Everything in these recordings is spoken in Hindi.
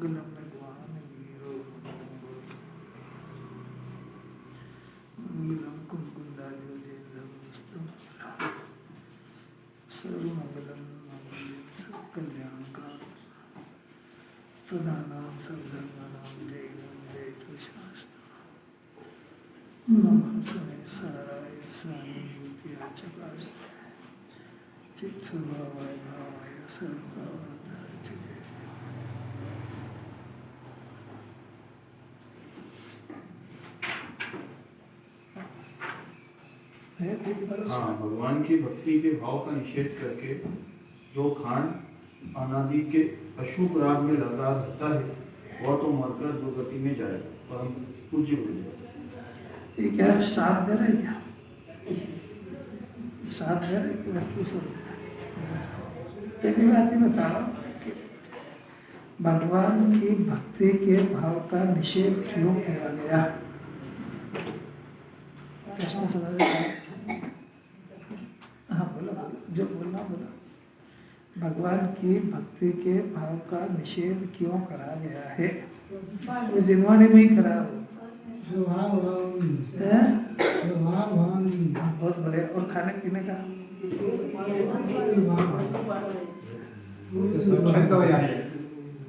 मंगलम भगवान वीरो मंगलम कुंकुंडालियो जयस्तम सर्वमंगलम मंगलम सर्वकल्याणकार प्रधानां सर्वधर्माणां जयं जयतु शास्त्र नमः समेसाराय सानुभूत्या चकास्ते चित्स्वभावाय भावाय सर्वधर्मचिते हाँ, भगवान की भक्ति के भाव का निषेध करके जो खांड अनादि के अशुभ राग में लगा रहता है वह तो मरकर दुर्गति में जाएगा, परम पूज्य हो जाएगा। ये क्या साथ दे रहे क्या? साथ दे रहे कि वस्तु स्वरूप? पहली बात ये बताओ कि भगवान की भक्ति के भाव का निषेध क्यों किया गया? प्रश्न समझ रहे? हाँ बोलो बोलो, जो बोलना बोलो। भगवान की भक्ति के भाव का निषेध क्यों करा गया है? वो जिनवाणी में ही करा बहुत बड़े। और खाने पीने का स्वच्छंद हो जाए,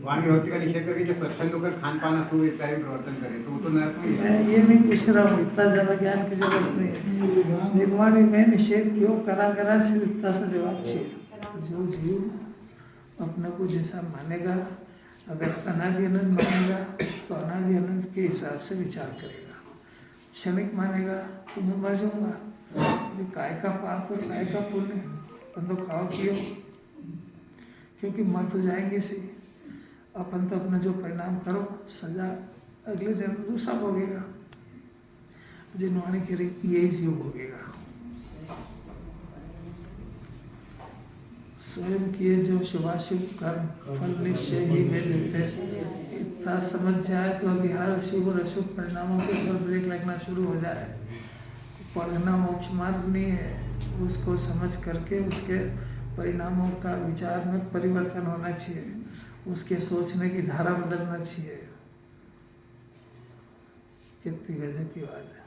भगवान की भक्ति का निषेध करके जो स्वच्छंद होकर खान पान अशुभ इत्यादि प्रवर्तन करे तो वो तो नरक में। मैं ये नहीं पूछ रहा हूँ, इतना ज़्यादा ज्ञान की जरूरत नहीं है। जिनवाणी में निषेध क्यों करा सिर्फ इतना सा जवाब चाहिए। जो जीव अपने को जैसा मानेगा, अगर अनादि अनंत मानेगा तो अनादि अनंत के हिसाब से विचार करेगा। क्षणिक मानेगा तो मैं मर जाऊँगा, अभी काय का पाप और काय का पुण्य, अपन तो खाओ पियो, क्योंकि मर तो जाएंगे से। अपन तो अपना जो परिणाम करो, सजा अगले जन्म दूसरा भोगेगा। जिनवाणी के यही जीव भोगेगा। स्वयं किए जो शुभाशुभ कर्म फल निश्चय ही वे देते। इतना समझ जाए तो अभी हर शुभ और अशुभ परिणामों के ऊपर ब्रेक लगना शुरू हो जाए। पढ़ना मोक्ष मार्ग नहीं है, उसको समझ करके उसके परिणामों का विचार में परिवर्तन होना चाहिए, उसके सोचने की धारा बदलना चाहिए। कितनी गजब की बात है।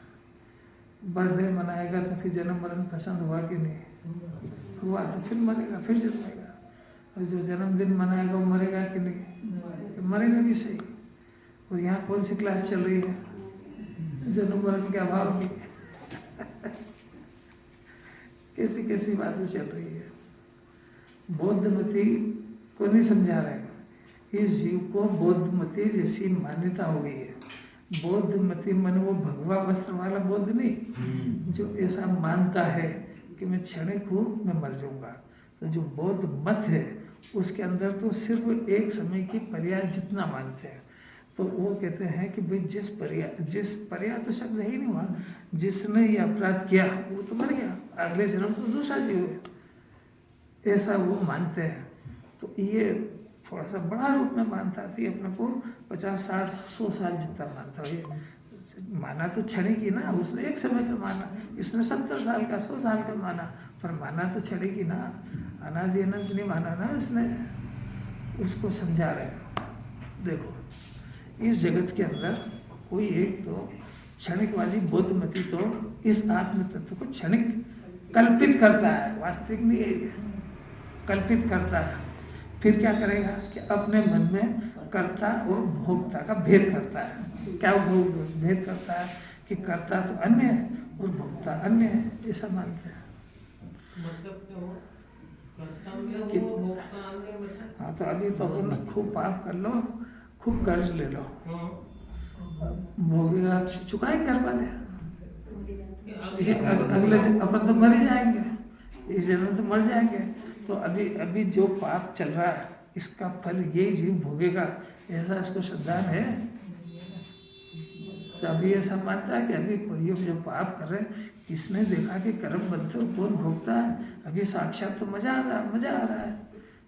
बर्थडे मनाएगा तो फिर जन्म मरण पसंद हुआ कि नहीं हुआ, तो फिर मरेगा, फिर जन्मेगा। और जो जन्मदिन मनाएगा वो मरेगा कि नहीं? मरेगा भी सही। और यहाँ कौन सी क्लास चल रही है? जन्म मरण के अभाव की। कैसी कैसी बातें चल रही है। बौद्धमती को नहीं समझा रहे। इस जीव को बौद्धमती जैसी मान्यता हो गई है। बौद्धमती मन वो भगवा वस्त्र वाला बौद्ध नहीं, जो ऐसा मानता है कि मैं क्षणिक हूँ, मैं मर जाऊंगा। तो जो बौद्ध मत है उसके अंदर तो सिर्फ एक समय की पर्याय जितना मानते हैं। तो वो कहते हैं कि भाई जिस पर्याय तो शब्द है ही नहीं हुआ, जिसने ये अपराध किया वो तो मर गया, अगले जन्म तो दूसरा जीव है, ऐसा वो मानते हैं। तो ये थोड़ा सा बड़ा रूप में मानता था। ये अपने को 50, 60, 100 साल जितना मानता है। माना तो क्षणिक ही ना, उसने एक समय का माना, इसने 70 साल का 100 साल का माना, पर माना तो क्षणिक ही ना, अनादि अनंत नहीं माना ना इसने। उसको समझा रहे। देखो इस जगत के अंदर कोई एक तो क्षणिक वाली बौद्धमती तो इस आत्म तत्व को क्षणिक कल्पित करता है, वास्तविक नहीं है, कल्पित करता है। फिर क्या करेगा कि अपने मन में कर्ता और भोक्ता का भेद करता है। क्या भेद करता है कि कर्ता तो अन्य है और भोक्ता अन्य है, ऐसा मानते हैं। हाँ तो अभी तो अपन खूब पाप कर लो, खूब कर्ज ले लो, भोगेगा, चुकाएंगे घर वाले। अगले अपन तो मर ही जाएंगे, इस जन्म तो मर जाएंगे। तो अभी जो पाप चल रहा है इसका फल यही जीव भोगेगा, ऐसा इसको श्रद्धा है। तो अभी ऐसा मानता है कि अभी ये जो पाप कर रहे हैं, किसने देखा कि कर्म बनते और कौन भोगता है? अभी साक्षात तो मजा आ रहा है।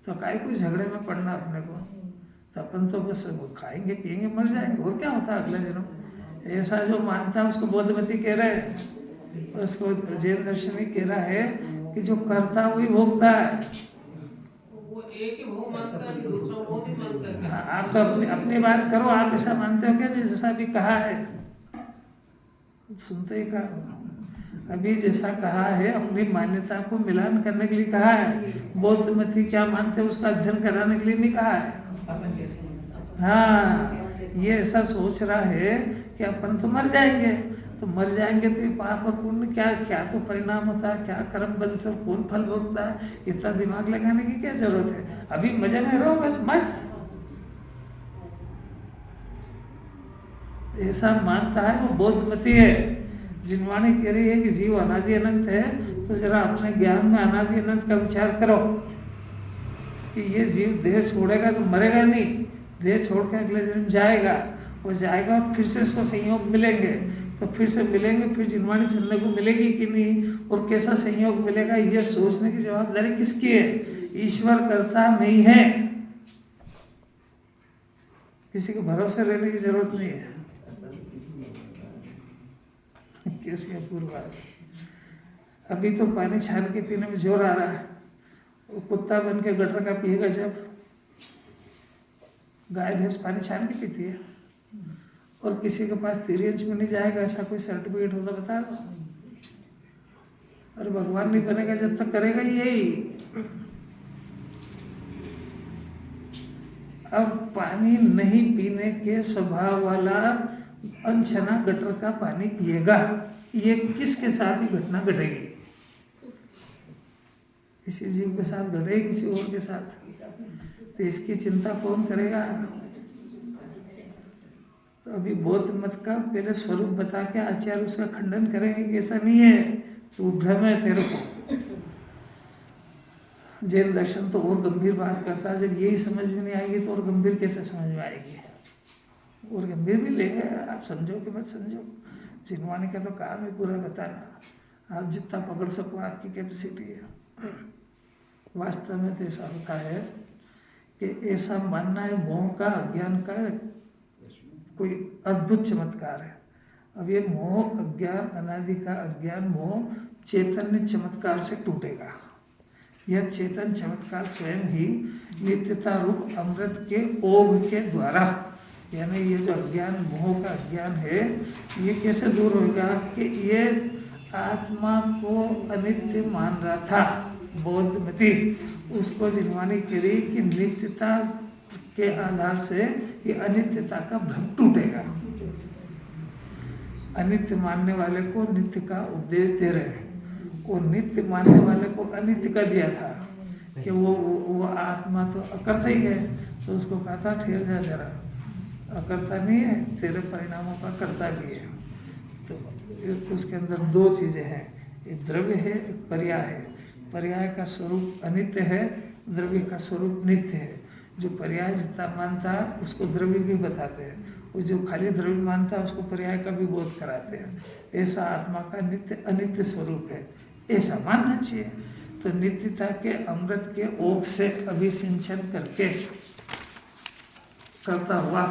तो काहे कोई झगड़े में पड़ना अपने को? तो अपन तो बस खाएंगे पिएंगे मर जाएंगे, और क्या होता है अगले जन्म? ऐसा जो मानता है उसको बौद्धमती कह रहे हैं, उसको जैन दर्शनी कह रहा है कि जो करता वही भोगता है। वो एक ही भोग मानता है, दूसरा वो नहीं मानता है। हाँ, आप तो अपनी अपनी बात करो, आप ऐसा मानते हो क्या जैसा अभी कहा है? सुनते ही कहा, अभी जैसा कहा है अपनी मान्यता को मिलान करने के लिए कहा है। बौद्ध मती क्या मानते हैं उसका अध्ययन कराने के लिए नहीं कहा है। हाँ, ये ऐसा सोच रहा है कि अपन तो मर जाएंगे, तो मर जाएंगे तो ये पाप और पुण्य क्या क्या तो परिणाम होता है, क्या कर्म बनते हैं, कौन फल भोगता है, इतना दिमाग लगाने की क्या जरूरत है? अभी मजे में रहो बस मस्त। ऐसा मानता है वो बौद्धमती है। जिनवाणी कह रही है कि जीव अनादि अनंत है, तो जरा अपने ज्ञान में अनादि अनंत का विचार करो कि ये जीव देह छोड़ेगा तो मरेगा नहीं, देह छोड़ के अगले जन्म जाएगा, वो जाएगा फिर से इसको संयोग मिलेंगे, तो फिर से मिलेंगे, फिर जिनवाणी सुनने को मिलेगी कि नहीं, और कैसा संयोग मिलेगा, ये सोचने की जवाबदारी किसकी है? ईश्वर करता नहीं है, किसी के भरोसे रहने की जरूरत नहीं है। कैसी अपूर्व बात। अभी तो पानी छान के पीने में जोर आ रहा है, वो कुत्ता बन के गटर का पिएगा जब। गाय भैंस पानी छान के पीती है, और किसी के पास 3 इंच में नहीं जाएगा, ऐसा कोई सर्टिफिकेट होता बता दो। अरे भगवान नहीं बनेगा जब तक करेगा यही। अब पानी नहीं पीने के स्वभाव वाला अनछना गटर का पानी पिएगा, ये किसके साथ ही घटना घटेगी? किसी जीव के साथ घटेगी, किसी और के साथ, तो इसकी चिंता कौन करेगा? तो अभी बौद्ध मत का पहले स्वरूप बता के आचार्य उसका खंडन करेंगे कि ऐसा नहीं है, तू भ्रम है तेरे को। जैन दर्शन तो और गंभीर बात करता है, जब यही समझ में नहीं आएगी तो और गंभीर कैसे समझ में आएगी? और गंभीर भी लेंगे, आप समझो कि मत समझो। जिनवाणी का तो काम है पूरा बताना, आप जितना पकड़ सको आपकी कैपेसिटी है। वास्तव में तो ऐसा होता है कि ऐसा मानना है मोह का, अज्ञान का कोई अद्भुत चमत्कार है। अब ये मोह अज्ञान, अनादि का अज्ञान मोह चैतन्य चमत्कार से टूटेगा। यह चेतन चमत्कार स्वयं ही नित्यता रूप अमृत के ओघ के द्वारा, यानी ये जो अज्ञान मोह का अज्ञान है, ये कैसे दूर होगा? कि ये आत्मा को अनित्य मान रहा था बौद्धमती, उसको जिनवाणी करी कि नित्यता के आधार से ये अनित्यता का भ्रम टूटेगा। अनित्य मानने वाले को नित्य का उपदेश दे रहे हैं, और नित्य मानने वाले को अनित्य का दिया था कि वो आत्मा तो अकर्ता ही है, तो उसको कहा था ठहर जा जरा, अकर्ता नहीं है, तेरे परिणामों का कर्ता भी है। तो उसके अंदर 2 चीज़ें हैं, एक द्रव्य है, एक पर्याय है। पर्याय का स्वरूप अनित्य है, द्रव्य का स्वरूप नित्य है। जो पर्याय जितना मानता है उसको द्रव्य भी बताते हैं, वो जो खाली द्रव्य मानता है उसको पर्याय का भी बोध कराते हैं। ऐसा आत्मा का नित्य अनित्य स्वरूप है, ऐसा मानना चाहिए। तो नित्यता के अमृत के ओघ से अभिसिंचन करके करता हुआ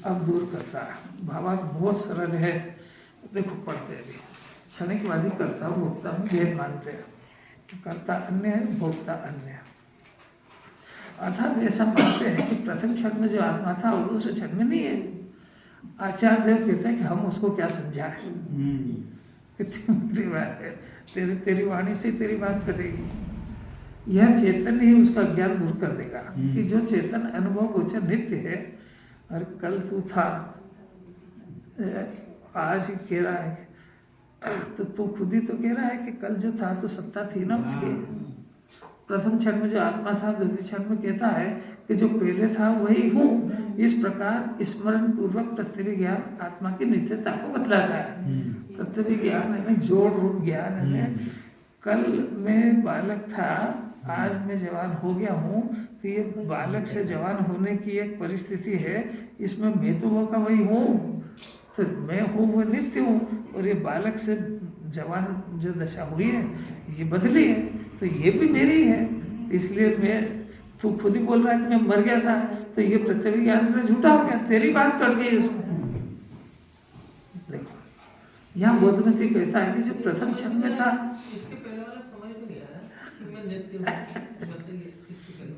अब दूर करता है। भावार्थ बहुत सरल है, देखो पढ़ते अभी। क्षणिकवादी करता भोक्ता में भेद मानते हैं, करता अन्य है, भोक्ता अन्य है। अर्थात ऐसा मानते हैं कि प्रथम क्षण में जो आत्मा था वो दूसरे क्षण में नहीं है। आचार्य देव कहते हैं कि हम उसको क्या समझाएं, कितनी बात है, तेरी वाणी से तेरी बात कटेगी। यह चेतन ही उसका ज्ञान दूर कर देगा कि जो चेतन अनुभव गोचर नित्य है, और कल तू था, आज ही कह रहा है, तो तू खुद ही तो कह रहा है कि कल जो था तो सत्ता थी ना उसकी। प्रथम क्षण में जो आत्मा था, द्वितीय क्षण में कहता है कि जो पहले था वही हूँ। इस प्रकार स्मरण पूर्वक प्रत्यभिज्ञ ज्ञान आत्मा की नित्यता को बतलाता है। प्रत्यभिज्ञ ज्ञान यानी जोड़ रूप ज्ञान है। कल मैं बालक था, आज मैं जवान हो गया हूँ, तो ये बालक से जवान होने की एक परिस्थिति है, इसमें मैं तो वो का वही हूँ, तो मैं हूँ वो नित्य हूँ, और ये बालक से जवान जो दशा हुई है ये बदली है, तो ये भी मेरी है। इसलिए मैं, तू खुद ही बोल रहा है कि मैं मर गया था, तो ये प्रत्यभिज्ञ ज्ञान में झूठा हो गया, तेरी बात कट गई उसमें। देखो यहाँ बौद्धमती कहता है कि जो प्रथम क्षण में था, इसके पहले वाला समझ में नहीं आया कि मैं नित्य हूँ, इसके पहले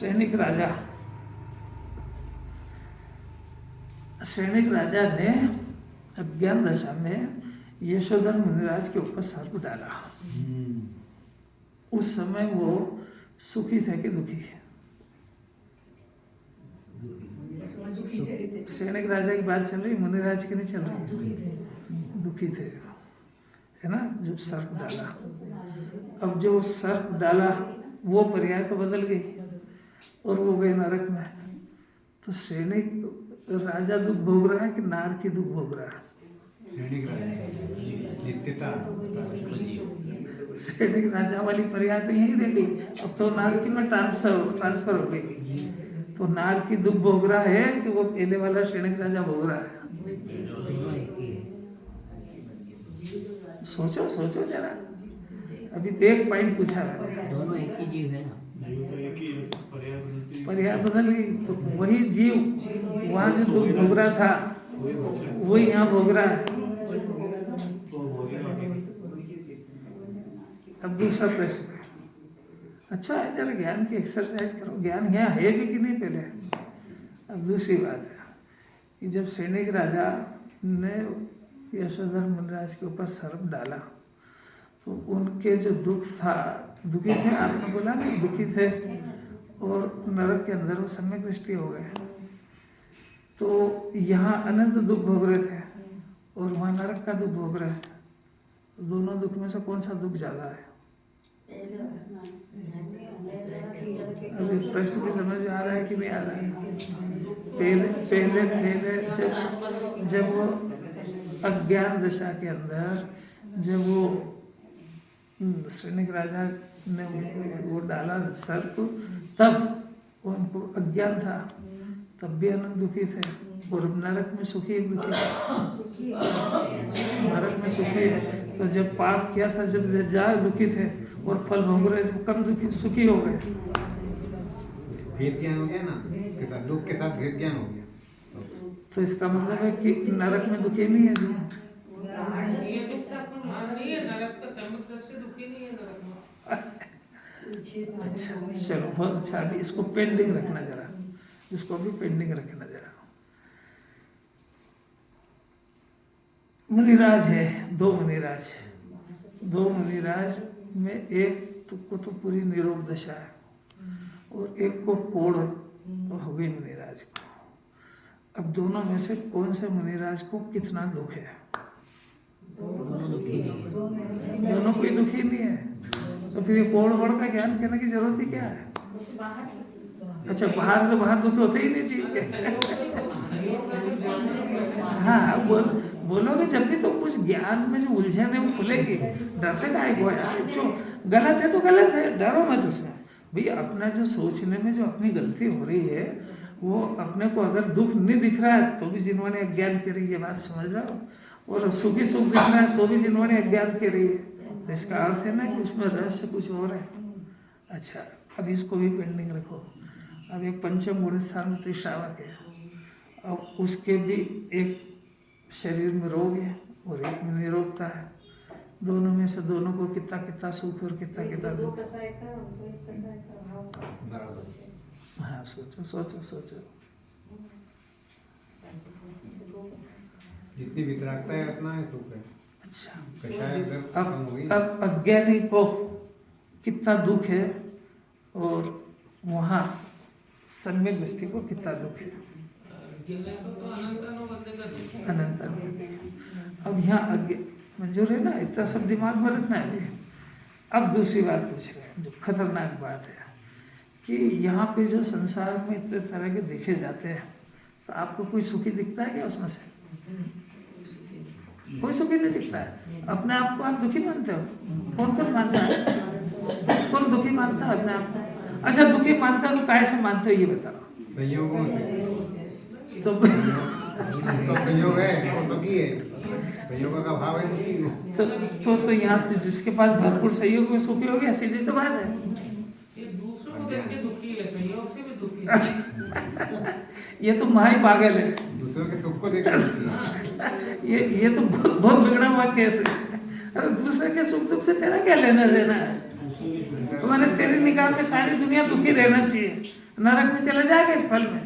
सैनिक राजा ने अज्ञान दशा में यशोधर मुनिराज के ऊपर सर्प डाला। उस समय वो सुखी थे कि दुखी? सैनिक राजा की बात चल रही, मुनिराज की नहीं चल रही। दुखी थे, है ना, जब सर्प डाला। अब जो सर्प डाला वो पर्याय तो बदल गई और वो गए नरक में। तो सैनिक राजा दुख भोग रहा है कि नार की दुख भोग रहा है? सैनिक राजा वाली पर्याय तो यही रह गई। अब तो नार की में ट्रांसफर हो गई। तो नार की दुख भोग रहा है कि वो पहले वाला सैनिक राजा भोग रहा है? सोचो सोचो जरा। अभी तो एक पॉइंट पूछा है, दोनों एक ही जीव है ना। पर्याय बदल गई। तो वही जीव वहाँ जो दुख भोग रहा था वही यहाँ भोग रहा है। अब दूसरा प्रश्न, अच्छा है, जरा ज्ञान की एक्सरसाइज करो। ज्ञान यहाँ है भी कि नहीं पहले? अब दूसरी बात है कि जब सैनिक राजा ने यशोधर मुनिराज के ऊपर सर्प डाला तो उनके जो दुख था, दुखी थे, आपने बोला ना दुखी थे, और नरक के अंदर वो सम्यक दृष्टि हो गए। तो यहाँ अनंत दुख भोग रहे थे और वहाँ नरक का दुख भोग रहे थे। तो दोनों दुख में से कौन सा दुख ज़्यादा है? अभी प्रश्न की समझ में आ रहा है कि नहीं आ रहा है? पहले जब वो अज्ञान दशा के अंदर जब वो सैनिक राजा ने वो डाला सर्प, तब उनको अज्ञान था, तब भी अनंत दुखी थे। और नरक में सुखी एक दुखी, नरक में सुखी। तो जब पाप किया था, जब ज्यादा दुखी थे और फल भोग रहे, जब कम दुखी सुखी हो गए। भेद ज्ञान हो गया ना, दुख के साथ भेद ज्ञान हो गया। तो इसका मतलब है कि नरक में दुखी नहीं है जी। ये दुख तक नहीं है, नरक का सम्यक दृष्टि दुखी नहीं है नरक में। अच्छा चलो, बहुत अच्छा। अभी इसको पेंडिंग रखना जरा, इसको भी पेंडिंग रखना जरा। मुनिराज है, दो मुनिराज में एक को तो पूरी निरोग दशा है और एक को कोढ़ हो गई मुनिराज को। अब दोनों में से कौन से मुनिराज को कितना दुख है? दोनों कोई दुखी नहीं है। तो फिर ये कोढ़ वोढ़ का ज्ञान कहने की जरूरत ही क्या है? अच्छा, बाहर तो बाहर दुख होते ही नहीं चाहिए। हाँ, बोलोगे जब भी तो कुछ ज्ञान में जो उलझन है वो खुलेगी। डरते का यार, गलत है तो गलत है, डरो मत उसमें। भैया अपना जो सोचने में जो अपनी गलती हो रही है, वो अपने को अगर दुख नहीं दिख रहा है तो भी जिन्होंने अज्ञान करी है, बात समझ रहा हो, और सुखी सुख दिख रहा है तो भी जिन्होंने अज्ञान करी है। इसका अर्थ है ना कि उसमें रहस्य कुछ और है। अच्छा, अब इसको भी पेंडिंग रखो। अब एक पंचम गुण स्थान में त्रिश्रावक है, अब उसके भी एक शरीर में रोग है और एक में निरोगता है। दोनों में से दोनों को कितना कितना सुख और कितना कितना दुख। हाँ, सोचो सोचो सोचो। जितनी वितरागता है अपना है दुख है। अच्छा, कषाय अगर कम होगी ना, अब अज्ञानी को कितना दुख है और वहाँ सम्यक दृष्टि को कितना दुख है? अनंत। अब यहाँ मंजूर है ना, इतना सब दिमाग में रखना है। अब दूसरी बात पूछ रहे हैं जो खतरनाक बात है कि यहाँ पे जो संसार में इतने तरह के देखे जाते हैं, तो आपको कोई सुखी दिखता है क्या उसमें से? कोई सुखी नहीं दिखता है। अपने आप को आप दुखी मानते हो? कौन कौन मानता है? कौन दुखी मानता है अपने आप को? अच्छा, दुखी मानता है तो काय से मानते हो ये बताओ? संयोगों से। तो संयोग है वो सुखी है, संयोग का भाव है दुखी। तो यहाँ तो जिसके पास भरपूर सहयोग में सुखी हो गया, सीधी तो बात है। ये दूसरों को देख के दुखी है, संयोग से भी दुखी है। अच्छा, ये तो महा ही पागल है। दूसरों के सुख को देख ये तो बहुत बिगड़ा हुआ केस है। अरे दूसरे के सुख दुख से तेरा क्या लेना देना है? तुम्हारे तेरी निगाह में सारी दुनिया दुखी रहना चाहिए, नरक में चले जाएगा इस फल में।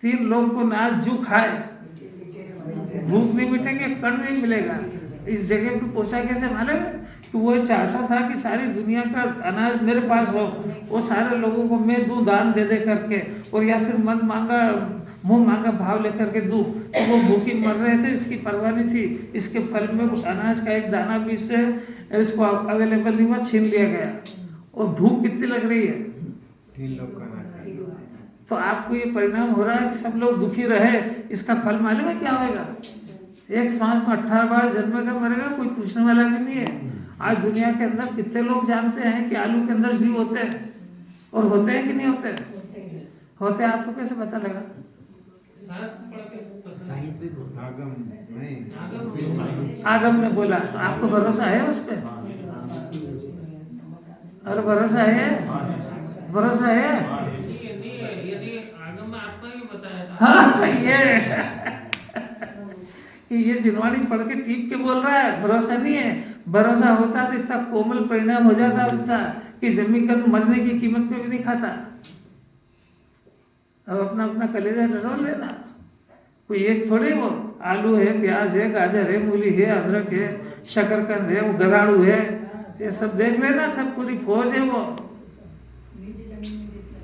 3 लोग को ना जू खाए, भूख नहीं मिटेंगे, कण नहीं मिलेगा। इस जगह पे पहुंचा कैसे मालूम है? कि वो चाहता था कि सारी दुनिया का अनाज मेरे पास हो, वो सारे लोगों को मैं दूं दान दे दे करके, और या फिर मन मांगा मुंह मांगा भाव लेकर के दूं। तो वो भूखी मर रहे थे, इसकी परवाह नहीं थी। इसके फल में अनाज का एक दाना भी इससे इसको अवेलेबल नहीं हुआ, छीन लिया गया। और भूख कितनी लग रही है, 3 लोग का अनाज। तो आपको ये परिणाम हो रहा है कि सब लोग दुखी रहे। इसका फल मालूम है क्या होगा? एक श्वास में 18 बार जन्मेगा मरेगा, कोई पूछने वाला भी नहीं है। आज दुनिया के अंदर कितने लोग जानते हैं कि आलू के अंदर जीव होते हैं, और होते हैं कि नहीं होते? होते हैं। आपको कैसे पता लगा? शास्त्र पढ़ के पता है। साइंस भी आगम नहीं, आगम ने बोला, तो आपको भरोसा है उस पर? अरे भरोसा है, भरोसा है। नहीं है, यदि आगम में आत्मा ही बताया था। हाँ, ये जिनवाणी पढ़ के टीप के बोल रहा है, भरोसा नहीं है। भरोसा होता तो इतना कोमल परिणाम हो जाता उसका कि जमीकरण मरने की कीमत पे भी नहीं खाता। अब अपना अपना कलेजा डरोल लेना। कोई एक थोड़े, वो आलू है, प्याज है, गाजर है, मूली है, अदरक है, शकरकंद है, वो गराड़ू है, ये सब देख लेना, सब पूरी फौज है वो।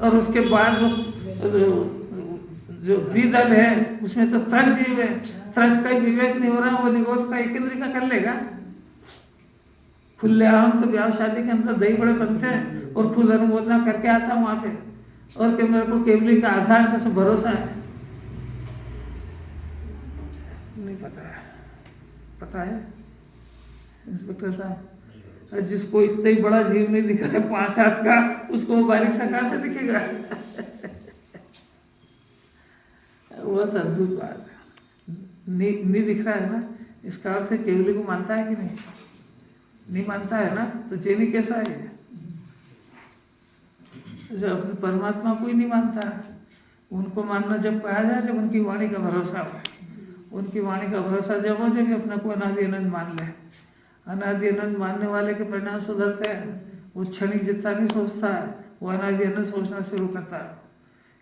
और उसके बाद वो जो द्विदल है उसमें तो त्रस जीव है, त्रस का विवेक नहीं हो रहा, वो निगोद का एक इंद्रिय का कर लेगा। खुलेआम तो ब्याह शादी के अंदर दही बड़े बनते हैं, और खुद अनुमोदना करके आता हूँ वहाँ पे, और कि मेरे को केवली का आधार से भरोसा है। नहीं पता है, पता है इंस्पेक्टर साहब, जिसको इतना ही बड़ा जीव नहीं दिख रहा है 5 हाथ का, उसको वो बारीक सा कहाँ से दिखेगा? बहुत अद्भुत बात है। नहीं दिख रहा है ना, इसका अर्थ है केवली को मानता है कि नहीं? नहीं मानता है ना, तो जेनी कैसा है? जो अपने परमात्मा को ही नहीं मानता। उनको मानना जब कहा जाए जब उनकी वाणी का भरोसा हो। उनकी वाणी का भरोसा जब हो जब अपने को अनादि अनंत मान ले। अनादि अनंत मानने वाले के परिणाम सुधरते हैं। वो क्षणिक जितना नहीं सोचता है, वो अनादि अनंत सोचना शुरू करता है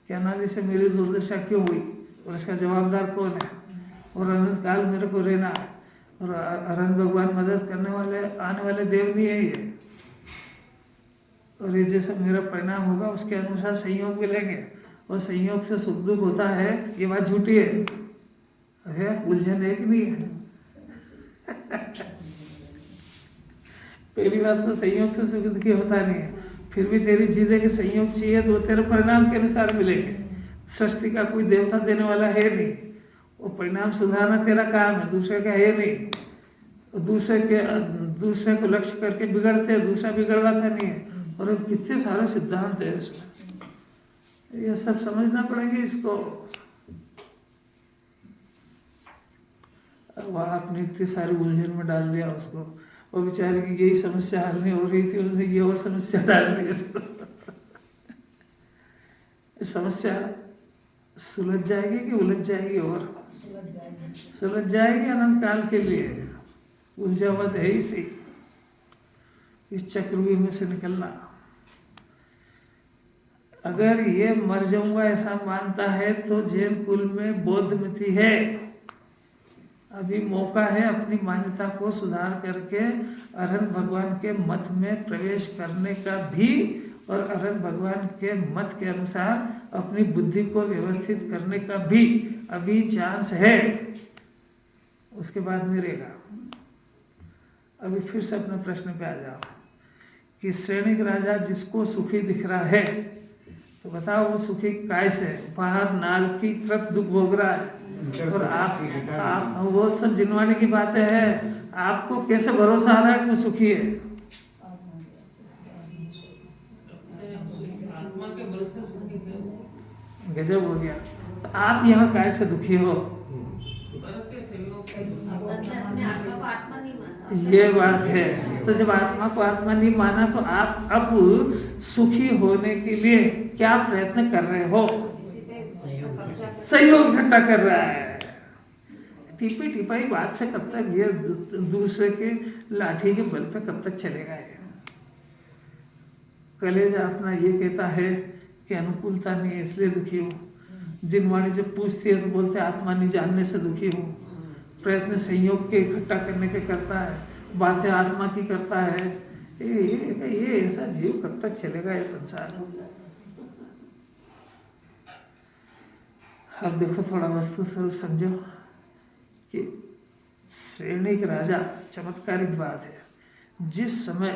कि अनादि से मेरी दुर्दशा क्यों हुई, और इसका जवाबदार कौन है, और अनंत काल मेरे को रहना है, और अनंत भगवान मदद करने वाले आने वाले देव नहीं है ये। और ये जैसा मेरा परिणाम होगा उसके अनुसार संयोग मिलेंगे, और संयोग से सुख दुख होता है, ये बात झूठी है उलझन है कि नहीं है? पहली बात तो संयोग से सुख दुखी होता नहीं है, फिर भी तेरी जीते के संयोग चाहिए तो तेरे परिणाम के अनुसार मिलेंगे। सृष्टि का कोई देवता देने वाला है नहीं, वो परिणाम सुधारना तेरा काम है, दूसरे का है नहीं। दूसरे को लक्ष्य करके बिगड़ते हैं, दूसरा बिगड़वाता नहीं है। और अब कितने सारे सिद्धांत है इसमें, ये सब समझना पड़ेंगे इसको। अब आपने इतनी सारी उलझन में डाल दिया उसको, और बेचारे की यही समस्या हल नहीं हो रही थी, उसने ये और समस्या डाल दी इसको। समस्या सुलझ जाएगी कि उलझ जाएगी? और सुलझ जाएगी अनंत काल के लिए। उलझा हुआ है इसी इस चक्रव्यूह में से निकलना। अगर ये मर जाऊंगा ऐसा मानता है तो जैन कुल में बौद्ध मति है। अभी मौका है अपनी मान्यता को सुधार करके अरहंत भगवान के मत में प्रवेश करने का भी, और अरहंत भगवान के मत के अनुसार अपनी बुद्धि को व्यवस्थित करने का भी अभी चांस है। उसके बाद नहीं रहेगा। अभी फिर से अपने प्रश्न पे आ जाओ कि श्रेणिक राजा जिसको सुखी दिख रहा है, तो बताओ वो सुखी काय से? बाहर नाल की कृत दुख भोग रहा है, और आप वो सब जिनवाने की बातें हैं। आपको कैसे भरोसा आ रहा है कि वो सुखी है? आत्मा के बल से सुखी है। गजब हो गया। तो आप यहाँ काय से दुखी हो? परत के सहयोग से अपने आत्मा को आत्मा नहीं माना। ये बात है। तो जब आत्मा को आत्मा नहीं माना तो आप अब सुखी होने के लिए क्या प्रयत्न कर रहे हो? किसी पे कब्जा कर- सहयोग इकट्ठा कर रहा है। टिपी टिपाई बात से कब तक ये दूसरे के लाठी के बल पे कब तक चलेगा? ये कलेजा अपना ये कहता है कि अनुकूलता नहीं है इसलिए दुखी हूँ। जिन वाणी जब पूछती है तो बोलते आत्मा नहीं जानने से दुखी हूँ। प्रयत्न संयोग के इकट्ठा करने के करता है, बातें आत्मा की करता है। ये ऐसा जीव कब तक चलेगा ये संसार? अब देखो थोड़ा वस्तु स्वरूप समझो कि श्रेणी के राजा, चमत्कारिक बात है। जिस समय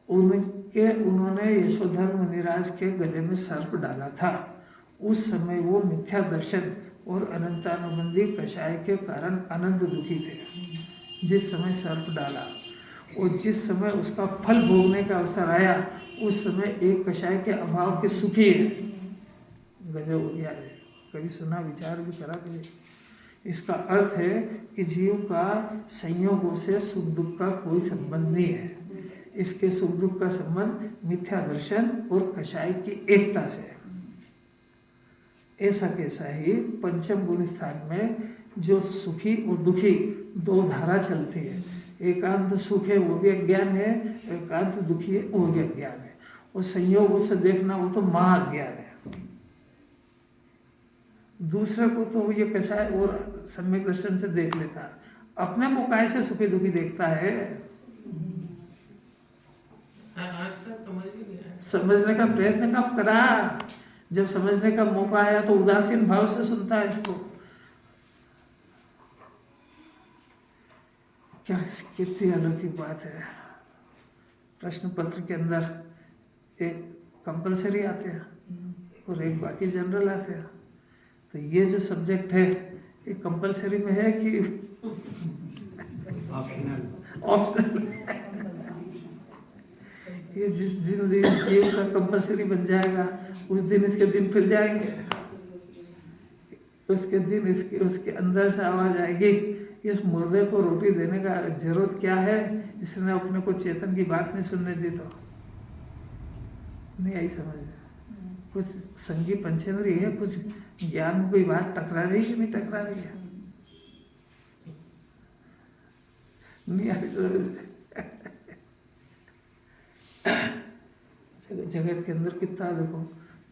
उन्होंने यशोधर मुनिराज के गले में सर्प डाला था, उस समय वो मिथ्या दर्शन और अनंतानुबंधी कषाय के कारण अनंत दुखी थे। जिस समय सर्प डाला और जिस समय उसका फल भोगने का अवसर आया, उस समय एक कषाय के अभाव के सुखी है। गजब हो गया है। कभी सुना, विचार भी करा कभी। इसका अर्थ है कि जीव का संयोगों से सुख दुख का कोई संबंध नहीं है। इसके सुख दुख का संबंध मिथ्या दर्शन और कषाय की एकता से है। ऐसा कैसा ही पंचम गुण स्थान में जो सुखी और दुखी दो धारा चलती है। एकांत सुख है वो भी अज्ञान है, एकांत दुखी है वो भी अज्ञान है। और संयोग से देखना वो तो महाअज्ञान है। दूसरे को तो ये कषाय और सम्यक दर्शन से देख लेता, अपने को कैसे सुखी दुखी देखता है। आज तक समझ भी नहीं आया। समझने का प्रयत्न कब करा? जब समझने का मौका आया तो उदासीन भाव से सुनता है इसको। क्या कितनी अलौकिक बात है। प्रश्न पत्र के अंदर एक कंपलसरी आते हैं और एक बाकी जनरल आते हैं। तो ये जो सब्जेक्ट है ये कंपलसरी में है कि ऑप्शनल? ये जिस दिन जीव का कंपलसरी बन जाएगा उस दिन इसके दिन फिर जाएंगे। उसके दिन उसके अंदर से आवाज आएगी, इस मुर्दे को रोटी देने का जरूरत क्या है, इसने अपने को चेतन की बात नहीं सुनने दी। तो नहीं आई समझ में। कुछ संगी पंचेंद्री है, कुछ ज्ञान में कोई बात टकरा रही है कि नहीं टकरा रही है? नहीं आई समझ में। जगत के अंदर कितना देखो,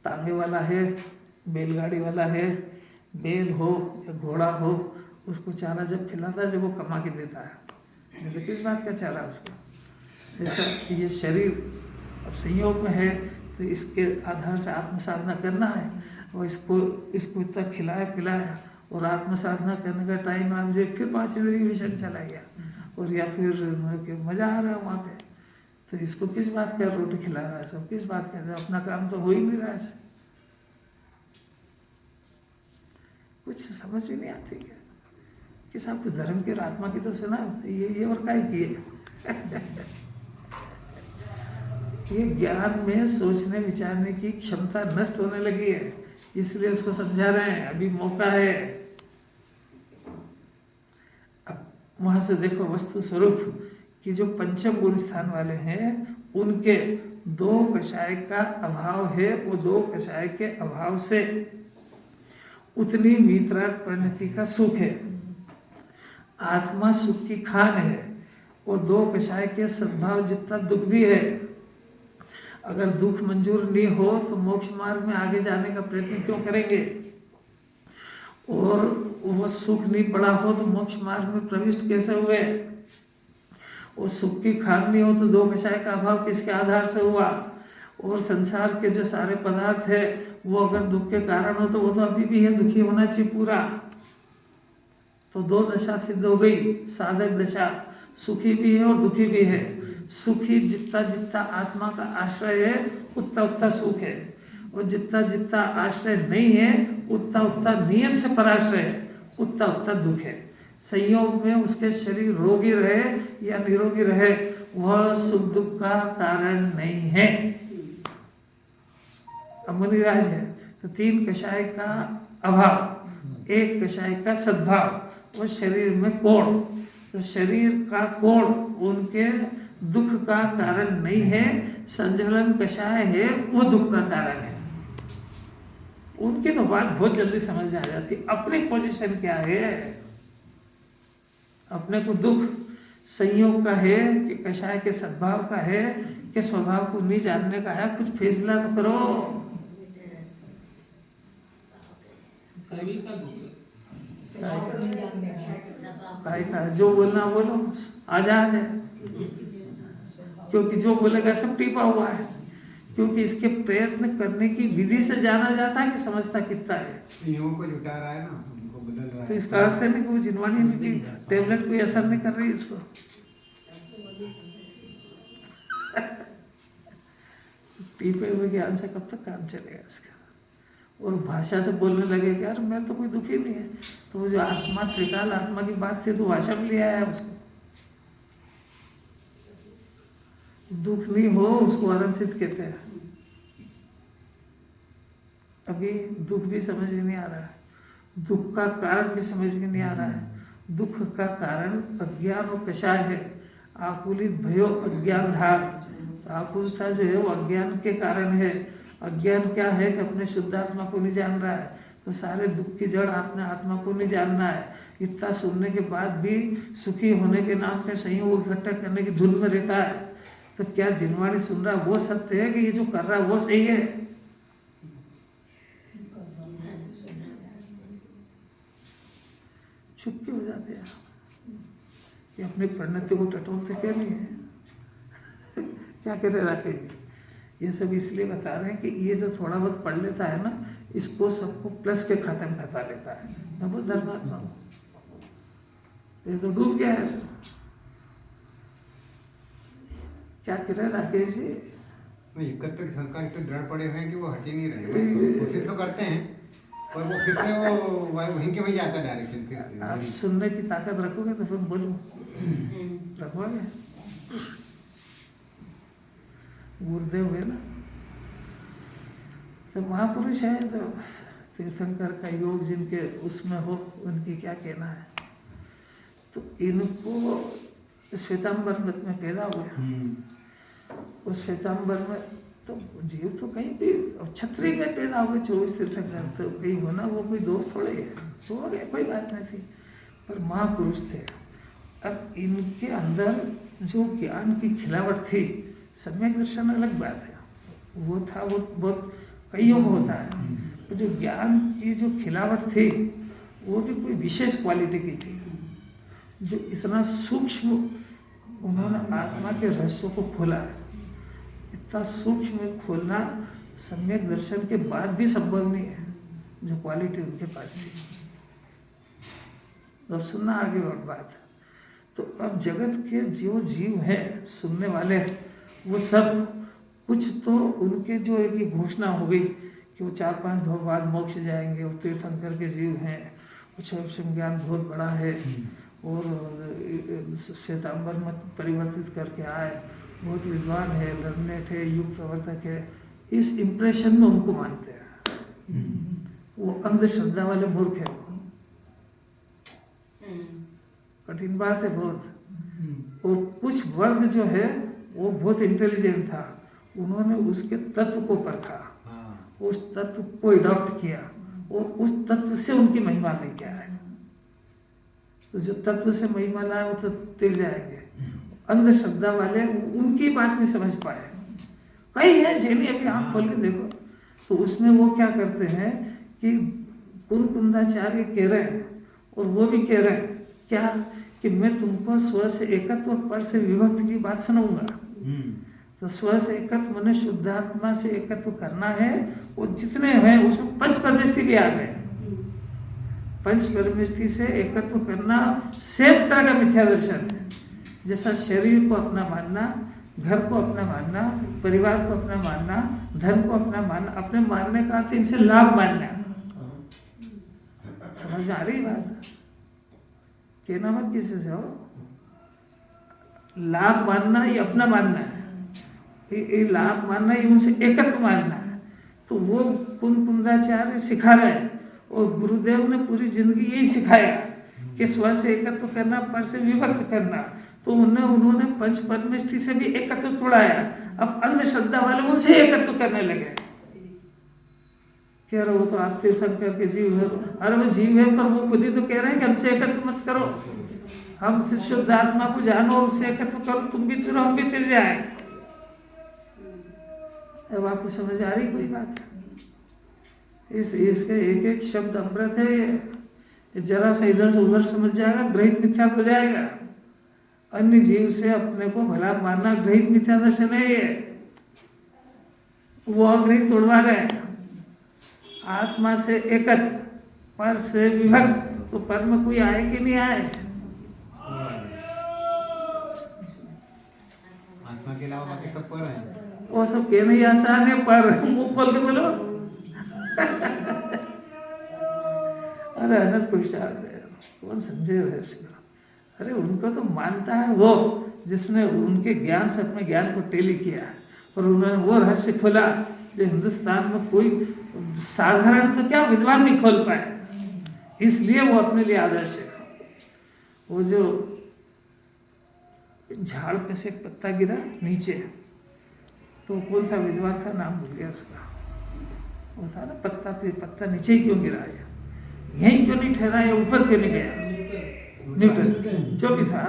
तांगे वाला है, बैलगाड़ी वाला है, बैल हो या घोड़ा हो, उसको चारा जब खिलाता है जब वो कमा के देता है, तो किस बात का चारा उसको। ऐसा ये शरीर अब संयोग में है तो इसके आधार से आत्म साधना करना है और इसको इतना खिलाया पिलाया और आत्म साधना करने का टाइम आप जो फिर 5 इंद्रिय विषय चला गया और या फिर मजा आ रहा है वहाँ पे, तो इसको किस बात का रोटी खिला रहा है, सब किस बात का, अपना काम तो हो ही नहीं रहा है। कुछ समझ भी नहीं आती क्या कि साहब कुछ धर्म के आत्मा की तो सुना, ये और काय की है। ये ज्ञान में सोचने विचारने की क्षमता नष्ट होने लगी है, इसलिए उसको समझा रहे हैं, अभी मौका है। अब वहां से देखो वस्तु स्वरूप कि जो पंचम गुण स्थान वाले हैं उनके 2 कषाय का अभाव है, वो 2 कषाय के अभाव से उतनी वीतराग परिणति का सुख है। आत्मा सुख की खान है, वो 2 कषाय के सद्भाव जितना दुख भी है। अगर दुख मंजूर नहीं हो तो मोक्ष मार्ग में आगे जाने का प्रयत्न क्यों करेंगे, और वह सुख नहीं पड़ा हो तो मोक्ष मार्ग में प्रविष्ट कैसे हुए। वो सुख की खान नहीं हो तो 2 कषाय का अभाव किसके आधार से हुआ। और संसार के जो सारे पदार्थ है वो अगर दुख के कारण हो तो वो तो अभी भी है, दुखी होना चाहिए पूरा। तो 2 दशा सिद्ध हो गई, साधक दशा, सुखी भी है और दुखी भी है। सुखी जितना जितना आत्मा का आश्रय है उतना उतना सुख है, और जितना जितना आश्रय नहीं है उतना उतना नियम से पराश्रय है, उतना उतना दुख है। संयोग में उसके शरीर रोगी रहे या निरोगी रहे वह सुख दुख का कारण नहीं है। अब मुनिराज है तो 3 कषाय का अभाव, 1 कषाय का सद्भाव, वो शरीर में कोण, तो शरीर का कोण उनके दुख का कारण नहीं है। संज्वलन कषाय है वो दुख का कारण है। उनकी तो बात बहुत जल्दी समझ आ जाती, अपनी पोजीशन क्या है, अपने को दुख संयोग का है कि कषाय के सद्भाव का है कि स्वभाव को नहीं जानने का है? कुछ फैसला तो करो। सभी का दुख काय का जो बोलना बोलो, आजाद है। क्योंकि जो बोलेगा सब टिपा हुआ है, क्योंकि इसके प्रयत्न करने की विधि से जाना जाता है कि समझता कितना है। नियमों को जुटा रहा है ना, उनको बदल रहा है। तो इसका अर्थ है ना कि वो जिनवाणी की टेबलेट कोई असर नहीं कर रही इसको। टीपे हुए ज्ञान से कब तक काम चलेगा इसका? और भाषा से बोलने लगे कि यार मैं तो कोई दुखी नहीं है, तो वो जो आत्मा त्रिकाल आत्मा की बात थी तो भाषा में ले आया उसको। दुख नहीं हो उसको अरंसित कहते हैं। अभी दुख भी समझ में नहीं आ रहा है, दुख का कारण भी समझ में नहीं आ रहा है। दुख का कारण अज्ञान और कषाय है। आकुलित भयो अज्ञान धार, आकुलता जो है वो अज्ञान के कारण है। अज्ञान क्या है कि अपने शुद्ध आत्मा को नहीं जान रहा है, तो सारे दुख की जड़ अपने आत्मा को नहीं जानना है। इतना सुनने के बाद भी सुखी होने के नाम पे संयोग इकट्ठा करने की धुन में रहता है। तो क्या जिनवाणी सुन रहा है वो सत्य है कि ये जो कर रहा है वो सही है? चुप क्यों हो जाते हैं? ये अपनी परिणति को टटोलते क्यों नहीं है? क्या कह रहे राकेश जी? ये सब इसलिए बता रहे हैं कि ये जो थोड़ा बहुत पढ़ लेता है ना, इसको सबको प्लस के खाते में खता लेता है। मैं बहुत धर्मात्मा हूँ, ये तो डूब गया है। क्या कह रहे राकेश जी? एकत्व के संस्कार इतने दृढ़ पड़े हुए हैं कि वो हट ही नहीं रहे। कोशिश तो करते हैं पर वो फिर से वो वहीं के वहीं जाता है डायरेक्शन। फिर से आप सुनने की ताकत रखोगे तो फिर बोलूँ, रखोगे? गुरुदेव है ना, तो महापुरुष है, तो तीर्थंकर का योग जिनके उसमें हो उनकी क्या कहना है। तो इनको श्वेतांबर मत में पैदा हुए। उस श्वेतांबर में तो जीव तो कहीं भी छत्री में पैदा हुए 24 तीर्थंकर, तो कहीं होना वो कोई दोष थोड़े है, तो हो गया, कोई बात नहीं थी। पर महापुरुष थे। अब इनके अंदर जो ज्ञान की खिलावट थी, सम्यक दर्शन अलग बात है, वो था, वो बहुत कईयों में होता है। तो जो ज्ञान की जो खिलावट थी वो भी कोई विशेष क्वालिटी की थी, जो इतना सूक्ष्म उन्होंने आत्मा के रहस्यों को खोला है। इतना सूक्ष्म खोलना सम्यक दर्शन के बाद भी संभव नहीं है, जो क्वालिटी उनके पास थी। अब सुनना आगे और बात। तो अब जगत के जो जीव हैं सुनने वाले, वो सब कुछ तो उनके जो एक ही घोषणा हो गई कि वो 4-5 भव बाद मोक्ष जाएंगे, वो तीर्थंकर के जीव हैं, कुछ ज्ञान बहुत बड़ा है और श्वेतांबर मत परिवर्तित करके आए, बहुत विद्वान है, लर्नेट है, युग प्रवर्तक है। इस इम्प्रेशन में उनको मानते हैं। वो अंधश्रद्धा वाले मूर्ख है। कठिन बात है बहुत। और कुछ वर्ग जो है वो बहुत इंटेलिजेंट था, उन्होंने उसके तत्व को परखा, उस तत्व को अडॉप्ट किया और उस तत्व से उनकी महिमा लेके आए। तो जो तत्व से महिमा लाए वो तो तिर जाएंगे। अंधश्रद्धा वाले उनकी बात नहीं समझ पाए। कई है शैली, अभी आँख खोल के देखो तो उसमें वो क्या करते हैं कि कुंदाचार्य कह रहे हैं और वो भी कह रहे हैं क्या कि मैं तुमको स्व से एकत्व पर से विभक्त की बात सुनाऊंगा। तो स्व से एकत्व मैंने शुद्धात्मा से एकत्व करना है, वो जितने हैं उसमें पंच परमेष्टि भी आ गए। पंच परमेष्टि से एकत्व करना सेम तरह का मिथ्या दर्शन है। जैसा शरीर को अपना मानना, घर को अपना मानना, परिवार को अपना मानना, धन को अपना मानना, अपने मानने का अर्थ इनसे लाभ मानना। समझ में आ रही बात? कहना मत किसी से हो, लाभ मानना ये अपना मानना है, ये लाभ मानना ये उनसे एकत्व मानना है। तो वो कुंदाचार्य सिखा रहे हैं और गुरुदेव ने पूरी जिंदगी यही सिखाया कि स्व से एकत्व करना, पर से विभक्त करना। तो उन्होंने पंच परमेष्टि से भी एकत्व तोड़ाया। अब अंधश्रद्धा वाले उनसे एकत्व करने लगे। कह रहे हो तो आप तीर्थंकर के जीव है, अरे वो जीव है पर वो खुद ही तो कह रहे हैं कि हमसे एकत्व मत करो। हम शुद्ध आत्मा को जानो और उससे एकत्र करो, तुम भी तिर हम भी तिर जाए। अब आपको समझ आ रही कोई बात? इसके एक एक शब्द अमृत है। ये जरा सा इधर से उधर समझ जाएगा, ग्रहित मिथ्या हो जाएगा। अन्य जीव से अपने को भला मानना ग्रहित मिथ्या दर्शन है। ये वो अग्रहित तोड़वा रहे हैं। आत्मा से एकत्र, पर से विभक्त, तो पर में कोई आए कि नहीं आए? आत्मा के अलावा बाकी सब पर हैं। वो सब कहना ही आसान है, पर मुंह खोल के बोलो। अरे अनंत पुरुषार्थ है, कौन समझे रहस्य? अरे उनको तो मानता है वो जिसने उनके ज्ञान से अपने ज्ञान को टेली किया और उन्होंने वो रहस्य खोला जो हिंदुस्तान में कोई साधारण तो क्या विद्वान नहीं खोल पाए। इसलिए वो अपने लिए आदर्श है। वो जो झाड़ पे से एक पत्ता गिरा नीचे, तो कौन सा विद्वान था, नाम भूल गया उसका। वो था ना पत्ता नीचे ही क्यों गिरा है, यहीं क्यों नहीं ठहरा, या ऊपर क्यों नहीं गया, न्यूटन जो भी था।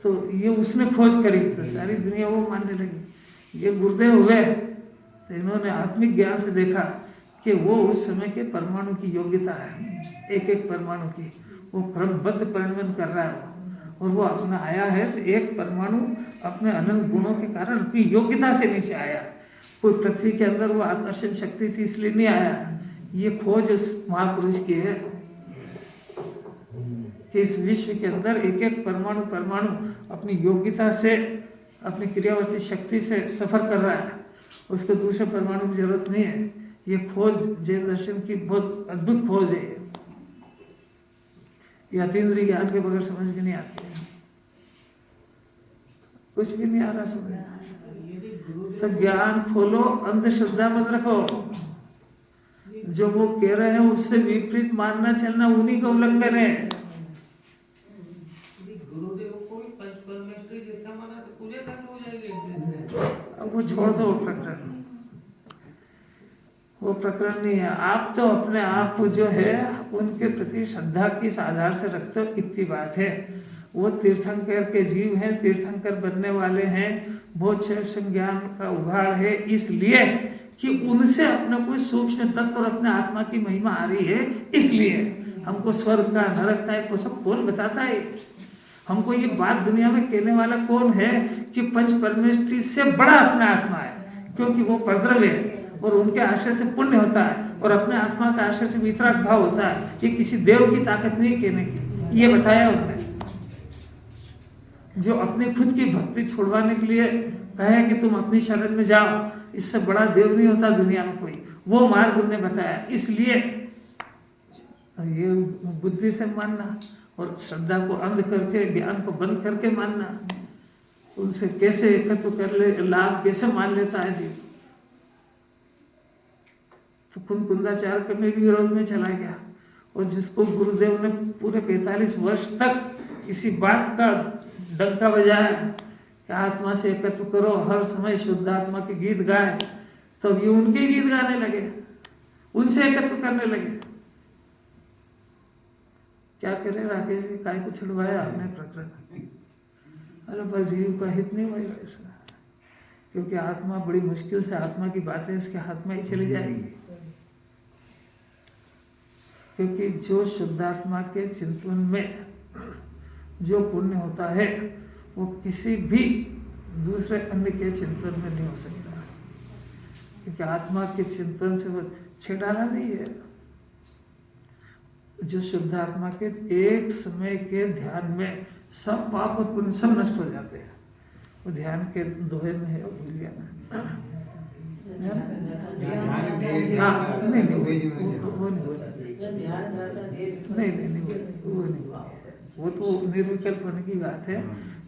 तो ये उसने खोज करी तो सारी दुनिया वो मानने लगी। ये गुरुदेव हुए तो इन्होंने आत्मिक ज्ञान से देखा कि वो उस समय के परमाणु की योग्यता है, एक एक परमाणु की वो क्रमबद्ध परिणमन कर रहा है। और वो अपना आया है तो एक परमाणु अपने अनंत गुणों के कारण अपनी योग्यता से नीचे आया। कोई पृथ्वी के अंदर वो आकर्षण शक्ति थी इसलिए नहीं आया। ये खोज उस महापुरुष की है कि इस विश्व के अंदर एक एक परमाणु अपनी योग्यता से, अपनी क्रियावती शक्ति से सफर कर रहा है, उसको दूसरे परमाणु की जरूरत नहीं है। ये खोज जैन दर्शन की बहुत अद्भुत खोज है। ये अतीन्द्रिय ज्ञान के बगैर समझ में नहीं आती है, कुछ भी नहीं आ रहा समझ। तो ज्ञान खोलो, अंधश्रद्धा मत रखो। जो वो कह रहे हैं उससे विपरीत मानना चलना उन्हीं का उल्लंघन है। गुरुदेव को भी पंच परमेश्वरी जैसा माना तो पूजा चालू हो जाएगी। अब वो छोड़ दो प्रकरण, वो प्रकरण नहीं है। आप तो अपने आप को जो है उनके प्रति श्रद्धा की आधार से रखते हो, इतनी बात है। वो तीर्थंकर के जीव हैं, तीर्थंकर बनने वाले हैं, बहुत संज्ञान का उघाड़ है, इसलिए कि उनसे अपने कोई सूक्ष्म तत्व और अपने आत्मा की महिमा आ रही है। इसलिए हमको स्वर्ग का, नरक का, वो सब कौन बताता है? हमको ये बात दुनिया में कहने वाला कौन है कि पंच परमेश्वरी से बड़ा अपना आत्मा है, क्योंकि वो परद्रव्य है और उनके आश्रय से पुण्य होता है और अपने आत्मा का आश्रय से वितराग भाव होता है। ये किसी देव की ताकत नहीं कहने की, ये बताया उन्होंने। जो अपनी खुद की भक्ति छोड़वाने के लिए कहे कि तुम अपनी शरण में जाओ, इससे बड़ा देव नहीं होता दुनिया में कोई, वो मार्ग उन्होंने बताया। इसलिए ये बुद्धि से मानना और श्रद्धा को अंध करके, ज्ञान को बंद करके मानना, उनसे कैसे एकत्र कर ले, लाभ कैसे मान लेता है जी। तो कुंदाचार्य में भी विरोध में चला गया और जिसको गुरुदेव ने पूरे 45 वर्ष तक इसी बात का डंका बजाया कि आत्मा से एकत्र करो, हर समय शुद्ध आत्मा के गीत गाए, तो ये उनके गीत गाने लगे, उनसे एकत्र करने लगे। क्या करें राकेश जी, काय को छुड़वाया आपने प्रकरण? अरे पर जीव का हित नहीं होगा इसमें, क्योंकि आत्मा बड़ी मुश्किल से, आत्मा की बातें इसके हाथ में ही चली जाएगी। क्योंकि जो शुद्धात्मा के चिंतन में जो पुण्य होता है वो किसी भी दूसरे अन्य के चिंतन में नहीं हो सकता, क्योंकि आत्मा के चिंतन से वो छेड़ाना नहीं है। जो शुद्ध आत्मा के एक समय के ध्यान में सब पाप और पुण्य सब नष्ट हो जाते हैं। वो ध्यान के दोहे में है, भूल गया ना, हाँ नहीं वो नहीं हो जाता, नहीं वो नहीं हो, वो तो निर्विकल्प होने की बात है।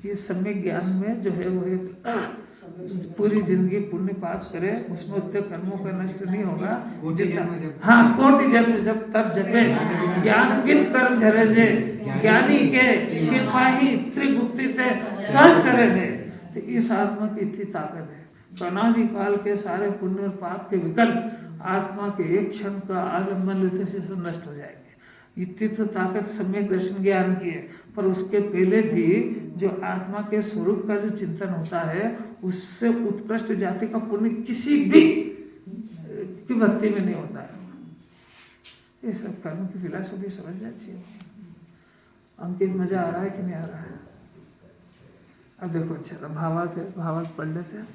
ये सम्यक ज्ञान में जो है वो एक पूरी जिंदगी पुण्य पाप करे, उसमें उतने कर्मों का नष्ट नहीं होगा। हाँ, कोटि जन्म जब तब जपे ज्ञान बिन कर्म झरे जे, ज्ञानी के सिपाही त्रिगुप्ति से सहज करे थे। तो इस आत्मा की इतनी ताकत है, अनादि काल के सारे पुण्य और पाप के विकल्प आत्मा के एक क्षण का आलम्बन लेते से सब नष्ट हो जाएंगे। इतनी तो ताकत सम्यक दर्शन ज्ञान की है, पर उसके पहले भी जो आत्मा के स्वरूप का जो चिंतन होता है उससे उत्कृष्ट जाति का पुण्य किसी भी की भक्ति में नहीं होता है। ये सब कर्म की फिलॉसफी समझना चाहिए। अंकित मजा आ रहा है कि नहीं आ रहा है? अब देखो अच्छा भावार्थ पढ़ लेते हैं।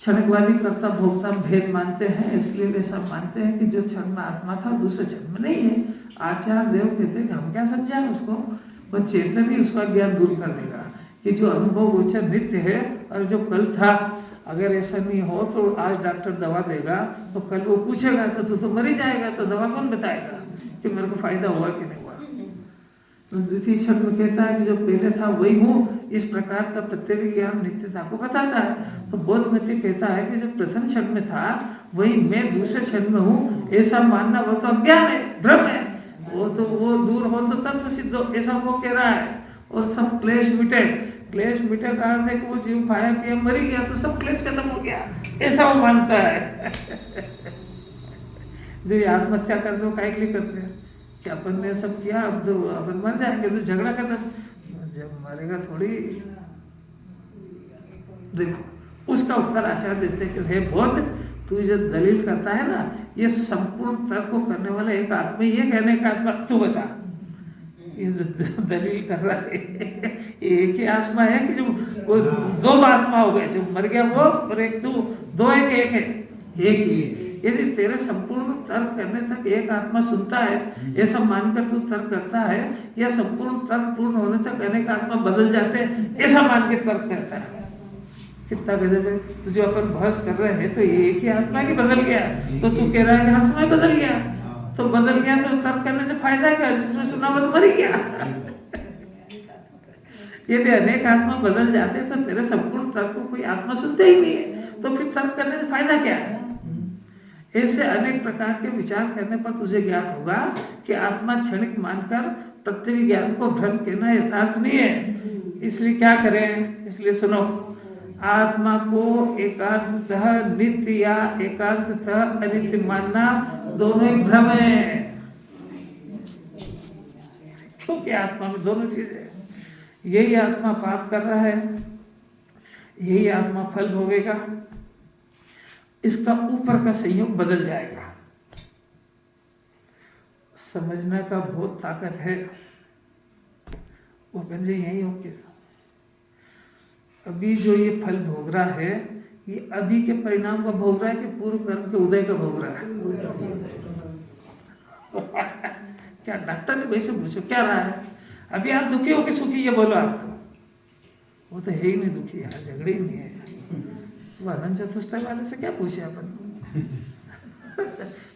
क्षणिकवादी कर्ता भोक्ता भेद मानते हैं, इसलिए वे सब मानते हैं कि जो क्षण में आत्मा था दूसरे क्षण में नहीं है। आचार्य देव कहते हैं कि हम क्या समझाएं उसको, वो चेतन ही उसका ज्ञान दूर कर देगा कि जो अनुभव गोचर नित्य है और जो कल था, अगर ऐसा नहीं हो तो आज डॉक्टर दवा देगा तो कल वो पूछेगा तो तू मर ही जाएगा, तो दवा कौन बताएगा कि मेरे को फायदा हुआ कि नहीं हुआ। तो द्वितीय क्षण में कहता है कि जो पहले था वही हूँ, इस प्रकार का प्रत्येक ज्ञान नित्यता को बताता है। तो बोधमति कहता है कि जो प्रथम क्षण में था वही मैं दूसरे क्षण में हूँ, ऐसा मानना वो तो अज्ञान है, भ्रम है। वो दूर हो तो तत्व सिद्ध हो, ऐसा वो कह रहा है। और सब क्लेश मिटे, क्लेश मिटे का अर्थ है कि वो जीव खाया पिया मर ही गया तो सब क्लेश खत्म हो गया, ऐसा वो मानता है। जो ये आत्महत्या करते हो काहे के लिए करते हैं कि अपन ने सब किया, अब तो अपन मर जाएंगे तो झगड़ा खत्म, जब मरेगा थोड़ी। देखो उसका उत्तर आचार्य देते कि हे बोध, तू जो दलील करता है ना, ये संपूर्ण तर्क को करने वाला एक आत्मा, ये कहने का आत्मा तू बता। इस दलील कर रहा है एक ही आत्मा है कि जो वो दो आत्मा हो गए, जो मर गया वो और एक तू, दो है कि एक है? एक ही। यदि तेरे संपूर्ण तर्क करने तक एक आत्मा सुनता है, ऐसा मानकर तू तर्क करता है, या संपूर्ण तर्क पूर्ण होने तक अनेक आत्मा बदल जाते हैं ऐसा मान के तर्क करता है? कितना गजब है। तो जो अपन बहस कर रहे हैं तो ये एक ही आत्मा की बदल गया, तो तू कह रहा है कि हर समय बदल गया, तो बदल गया तो तर्क करने से फायदा क्या? जिसमें सुना वो तो मर ही गया। यदि अनेक आत्मा बदल जाते तो तेरे संपूर्ण तर्क को कोई आत्मा सुनते ही नहीं है, तो फिर तर्क करने से फायदा क्या है? ऐसे अनेक प्रकार के विचार करने पर तुझे ज्ञात होगा कि आत्मा क्षणिक मानकर तत्व ज्ञान को भ्रम कहना यथार्थ नहीं है। इसलिए क्या करें? इसलिए सुनो, आत्मा को एकांततः नित्य या एकांततः अनित्य मानना दोनों ही भ्रम है, क्योंकि आत्मा में दोनों चीजें। यही आत्मा पाप कर रहा है, यही आत्मा फल भोगेगा, इसका ऊपर का संयोग बदल जाएगा। समझने का बहुत ताकत है। वो बंजे यही हो के अभी जो ये फल भोग रहा है, ये अभी के परिणाम का भोग रहा है कि पूर्व कर्म के उदय का भोग रहा है? क्या डॉक्टर ने वैसे पूछो क्या रहा है? अभी आप दुखी हो कि सुखी, ये बोलो आप तो। वो तो है ही नहीं दुखी, यार झगड़े ही नहीं है। वो अनंत चतुष्टय वाले से क्या पूछे अपन?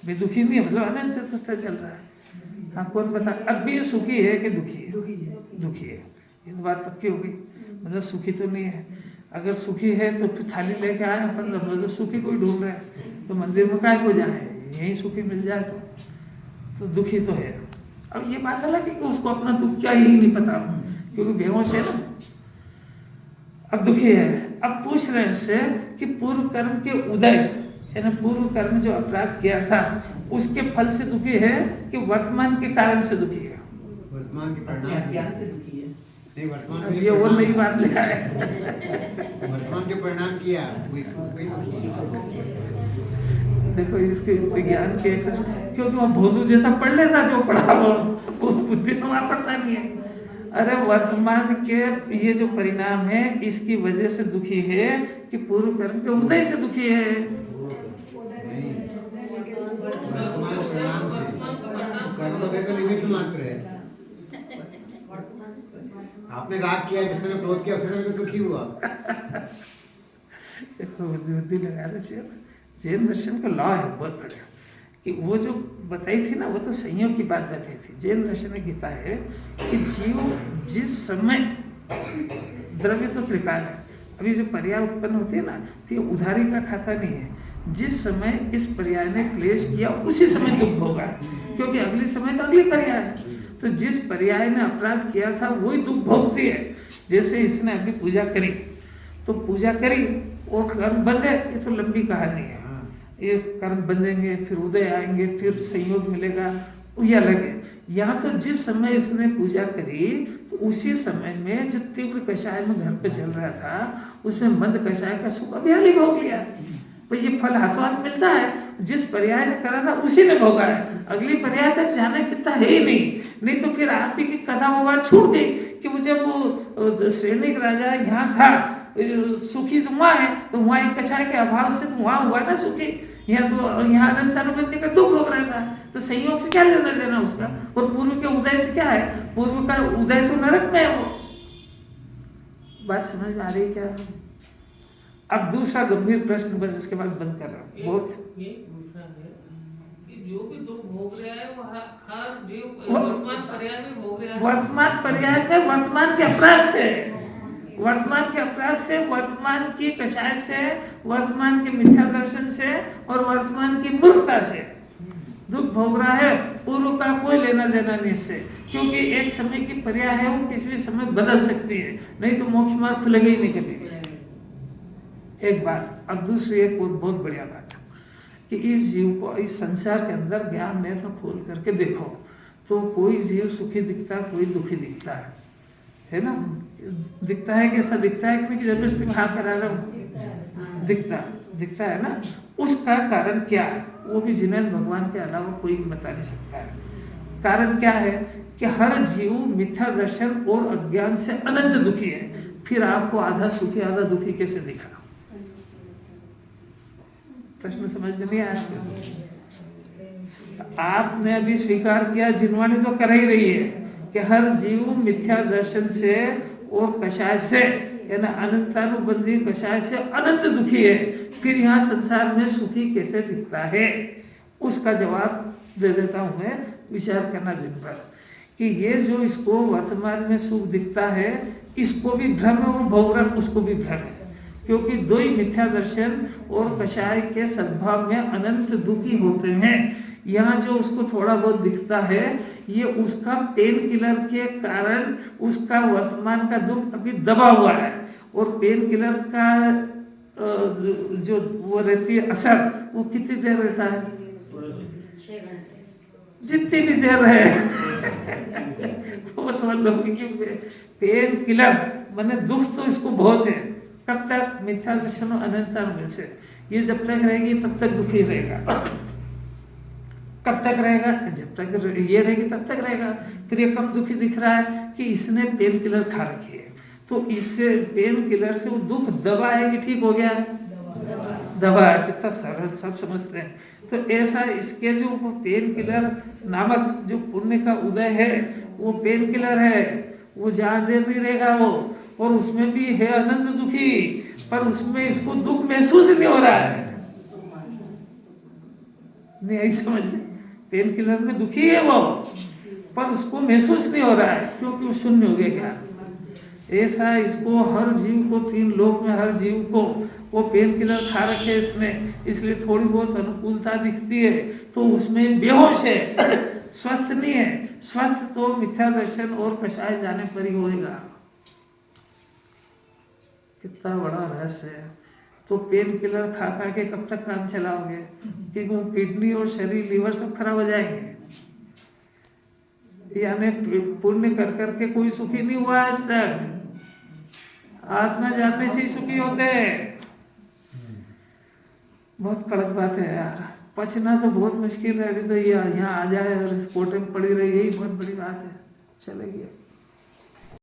भी दुखी नहीं है मतलब अनंत चतुष्टय चल रहा है। हाँ कौन बता अब भी सुखी है कि दुखी है? दुखी है। ये तो बात पक्की हो गई, मतलब सुखी तो नहीं है। अगर सुखी है तो फिर थाली लेके आए अपन, मतलब सुखी कोई ढूंढ रहे हैं तो मंदिर में काय को जाए, यही सुखी मिल जाए तो दुखी तो है। अब ये बात अलग है कि उसको अपना दुख क्या यही नहीं पता, क्योंकि बेहोश है ना। अब दुखी है, अब पूछ रहे हैं उससे कि पूर्व कर्म के उदय यानी पूर्व कर्म जो अपराध किया था उसके फल से दुखी है कि वर्तमान के कारण से दुखी है? वर्तमान के परिणाम ज्ञान से दुखी है। नहीं, वर्तमान अब ये वो नई बात ले आए। वर्तमान के परिणाम किया देखो इसके विज्ञान के क्योंकि वो भोंदू जैसा पढ़ लेता, जो पढ़ा वो बुद्धि तो वहाँ पढ़ता नहीं है। अरे वर्तमान के ये जो परिणाम है इसकी वजह से दुखी है कि पूर्व कर्म के उदय से दुखी है? वर्तमान परिणाम से कर्म का निमित्त मात्र है। आपने राग किया, जिस समय क्रोध किया उसी समय दुखी हुआ। देखो बुद्धि लगाना चाहिए। जैन दर्शन का लॉ है बहुत बड़ा कि वो जो बताई थी ना वो तो संयोग की बात बताई थी। जैन दर्शन में गीता है कि जीव जिस समय द्रव्य तो त्रिकाल है, अभी जो पर्याय उत्पन्न होती है ना तो ये उधारी का खाता नहीं है। जिस समय इस पर्याय ने क्लेश किया उसी समय दुख भोगा, क्योंकि अगले समय तो अगली पर्याय है। तो जिस पर्याय ने अपराध किया था वही दुख भोगती है। जैसे इसने अभी पूजा करी तो पूजा करी और कर्म बंधे, ये तो लंबी कहानी है। ये कर्म बंधेंगे, फिर उदय आएंगे, फिर संयोग मिलेगा ये अलग है। यहाँ तो जिस समय इसने पूजा करी तो उसी समय में जो तीव्र कषाय में घर पे जल रहा था उसमें मंद कषाय का सुख अभी भोग लिया। तो ये फल हाथों हाथ मिलता है, जिस पर्याय ने करा था उसी ने भोगा है, अगली पर्याय तक जाने चिंता है ही नहीं तो फिर आप ही की कथा वो बात छूट गई कि वो जब वो श्रेणिक राजा यहाँ था सुखी तो वहाँ है, तो वहाँ एक कषाय के अभाव से तो वहाँ हुआ ना सुखी, यहाँ अनंत अनुबंधी का दुख भोग रहा था, तो संयोग से क्या लेना देना उसका। और पूर्व के उदय से क्या है, पूर्व का उदय तो नरक में है। वो बात समझ में आ रही है क्या? अब दूसरा गंभीर प्रश्न, बस इसके बाद बंद कर रहा हूँ। बहुत ये पूछना है कि जो भी दुख भोग रहा है वो हर जीव वर्तमान पर्याय में भोग रहा है। वर्तमान पर्याय में वर्तमान के अपराध से, वर्तमान के अपराध से, वर्तमान की कषाय से, वर्तमान के मिथ्या दर्शन से और वर्तमान की मूर्खता से दुख भोग रहा है। पूर्व का कोई लेना देना नहीं इससे, क्योंकि एक समय की पर्याय है, वो किसी भी समय बदल सकती है, नहीं तो मोक्ष मार्ग खुलेगा ही नहीं कभी। एक बात। अब दूसरी एक बहुत बढ़िया बात है कि इस जीव को इस संसार के अंदर ज्ञान नेत्र खोल करके देखो तो कोई जीव सुखी दिखता है, कोई दुखी दिखता है ना? दिखता है कैसा दिखता है कि मैं जबरदस्ती में हाँ करा रहा हूँ, दिखता है ना? उसका कारण क्या है वो भी जिन्हें भगवान के अलावा कोई बता नहीं सकता है। कारण क्या है कि हर जीव मिथ्या दर्शन और अज्ञान से अनंत दुखी है। फिर आपको आधा सुखी आधा दुखी कैसे दिखा? प्रश्न समझ में नहीं आया? आपने अभी स्वीकार किया, जिनवाणी तो कर ही रही है कि हर जीव मिथ्या दर्शन से और कषाय से, यानी अनंतानुबंधी कषाय से अनंत दुखी है। फिर यहाँ संसार में सुखी कैसे दिखता है? उसका जवाब दे देता हूँ मैं, विचार करना दिन भर कि ये जो इसको वर्तमान में सुख दिखता है, इसको भी भ्रम है और भोग रहा उसको भी भ्रम है, क्योंकि दो ही मिथ्या दर्शन और कषाय के सद्भाव में अनंत दुखी होते हैं। यहाँ जो उसको थोड़ा बहुत दिखता है ये उसका पेन किलर के कारण उसका वर्तमान का दुख अभी दबा हुआ है, और पेन किलर का जो वो रहती है असर वो कितनी देर रहता है? 6 घंटे जितनी भी देर रहे वो समझ लो कि पेन किलर मैंने दुख तो इसको बहुत है। कब तक? मिथ्या दर्शन और अनंत से ये जब तक रहेगी तब तक दुखी रहेगा। कब तक रहेगा? जब तक ये रहेगी तब तक रहेगा। फिर ये कम दुखी दिख रहा है कि इसने पेन किलर खा रखी है, तो इससे पेन किलर से वो दुख दबा है कि ठीक हो गया है? दबा है। कितना सरल, सब समझते हैं। तो ऐसा इसके जो वो पेन किलर नामक जो पुण्य का उदय है वो पेन किलर है, वो ज्यादा देर नहीं रहेगा वो, और उसमें भी है अनंत दुखी, पर उसमें इसको दुख महसूस नहीं हो रहा है। नहीं आई समझ? पेन किलर में दुखी है वो, पर उसको महसूस नहीं हो रहा है क्योंकि वो शून्य हो गया ज्ञान। ऐसा इसको हर जीव को, 3 लोक में हर जीव को वो पेन किलर खा रखे इसने, इसलिए थोड़ी बहुत अनुकूलता दिखती है, तो उसमें बेहोश है, स्वस्थ नहीं है। स्वस्थ तो मिथ्या दर्शन और कषाय जाने पर ही होएगा। कितना बड़ा रहस्य है। तो पेन किलर खा खा के कब तक काम चलाओगे? कि वो किडनी और शरीर, लीवर सब खराब हो जाएंगे। यानी पुण्य कर करके कोई सुखी नहीं हुआ आज तक, आत्मा जानने से ही सुखी होते हैं। बहुत कड़क बात है यार, पचना तो बहुत मुश्किल है। अभी तो ये यहाँ आ जाए और इस कोटे में पड़ी रही, यही बहुत बड़ी बात है। चलेगी।